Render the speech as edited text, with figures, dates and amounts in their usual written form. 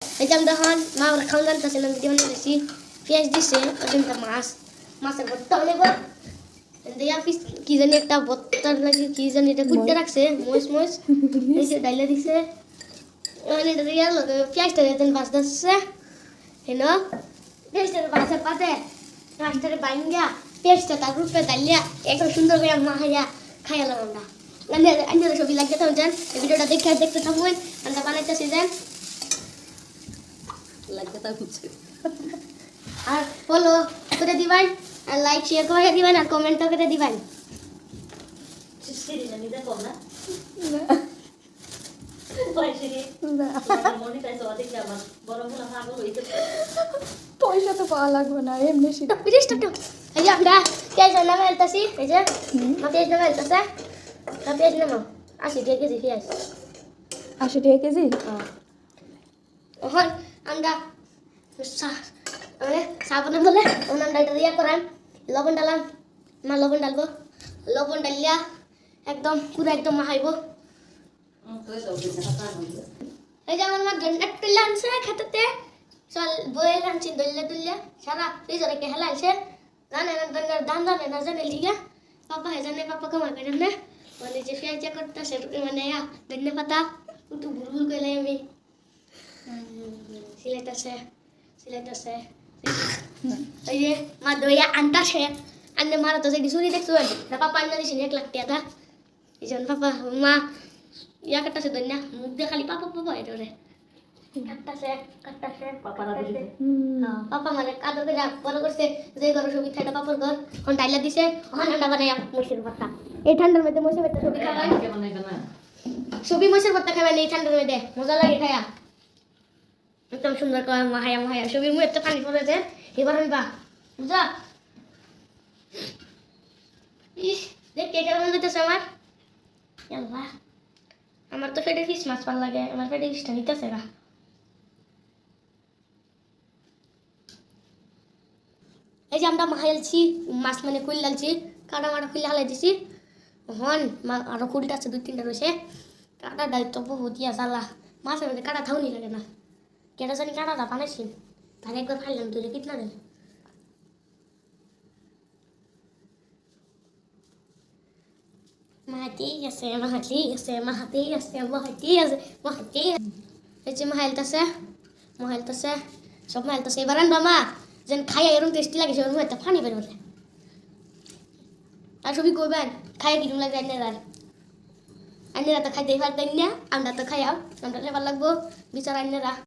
এই যে আমরা এখন মা ওরা খাওয়া জানতেছে না দিদি বানিয়ে দিয়েছি পেঁয়াজ দিছে ওখানটা মাছের ভর্তা অনেক দিয়া পিস কি জানি একটা ভর্তার লাগে কি জানি এটা কুটতে রাখছে মোস এই যে ডাইলা দিছে মানে এটা দিয়া পেঁয়াজটা দেন বাস দিচ্ছে হেনো পেঁয়াজটা বাসা পাতে পেঁয়াজটা বাইঙ্গা পেঁয়াজটা তার রূপে ডালিয়া একদম সুন্দর করে মাখাইয়া খাইলাম আমরা আন্দাজ ছবি লাগতে থাকুন যান এই ভিডিওটা দেখতে থাকুন আমরা বানাইতেছি যান লাগতে থাকুন আর ফলো করে দিবেন আর লাইক শেয়ার করে দিবেন আর কমেন্ট করে দিবেন পয়সা তো পাওয়া লাগবে না এমনি এই যে আমরা পেঁয়াজ নামে ফেলতেছি এই যে পেঁয়াজ নামে ফেলতেছে পেঁয়াজ নামো 80 টাকা কেজি পেঁয়াজ 80 টাকা কেজি এখন আমরা সাবনে বলে আমরা এটা ইয়া করাম লবণ ডালাম মা লবণ ডালবো লবণ ডালিয়া একদম পুরো একদম মাখাইবো এই যে আমার মা গন্ডা তুলে আনছে খেতে চল বয়ে আনছি দল্লে সারা ফ্রিজে রেখে হেলা আনছে জানে না দন্ডার দাম জানে না জানে লিগা পাপা হে জানে পাপা কামাই করে না বলে যে পেঁয়াজা করতেছে মানে ধন্যে পাতা একটু ভুল করে আমি সিলেটাছে এই যে মা দইয়া আনতাছে আনলে মারা তো যদি চুরি দেখছো পাপা আনলে দিছে 1 লাখ টাকা এই জন্য পাপা মা ইয়া কাটতাছে দন্যা মুখ দিয়ে খালি পাপা এটা রে কাটতাছে পাপা মানে কাদর করে বড় করছে যে ঘর ছবি থাকা পাপর ঘর কোন ডাইলা দিছে ওখানে আমরা বানাই মশির ভর্তা এই ঠান্ডার মধ্যে মশির ভর্তা ছবি খাবেন ছবি মশির ভর্তা খাবেন এই ঠান্ডার মধ্যে মজা লাগে খায়া একদম সুন্দর করে মাহায়া ছবির মুখে একটা পানি পড়েছে এবার আমি বা বুঝা ইস দেখ কে কেমন দিতেছে আমার তো ফেটে ফিস মাছ ভাল লাগে আমার ফেটে ফিসটা নিতেছে না এই যে আমরা মাহাইলছি মাছ মানে কুইলালছি কাটা মাটা খুলে হালাই দিছি হন আরো কুলটা আছে 2-3টা রয়েছে কাটা দায়িত্ব বহুত ইয়া জ্বালা মাছের মধ্যে কাটা থাউনি লাগে না কেটা জানি কাটাটা বানাইছি তার একবার খাইলাম তুলে কিতনা দেন মাহাতি আছে এই যে মাহাইলতাছে সব মাহাইলতাছে এবার আনবা মা যেন খাইয়া এরকম টেস্টি লাগে সেরকম একটা ফানি বের বলে আর সবই করবেন খাইয়া কিরম লাগে আন্যেরা তো খাইতেই পারতেন না আমরা তো খাইয়াও আমরা খাইবার লাগবো বিচার আন্যেরা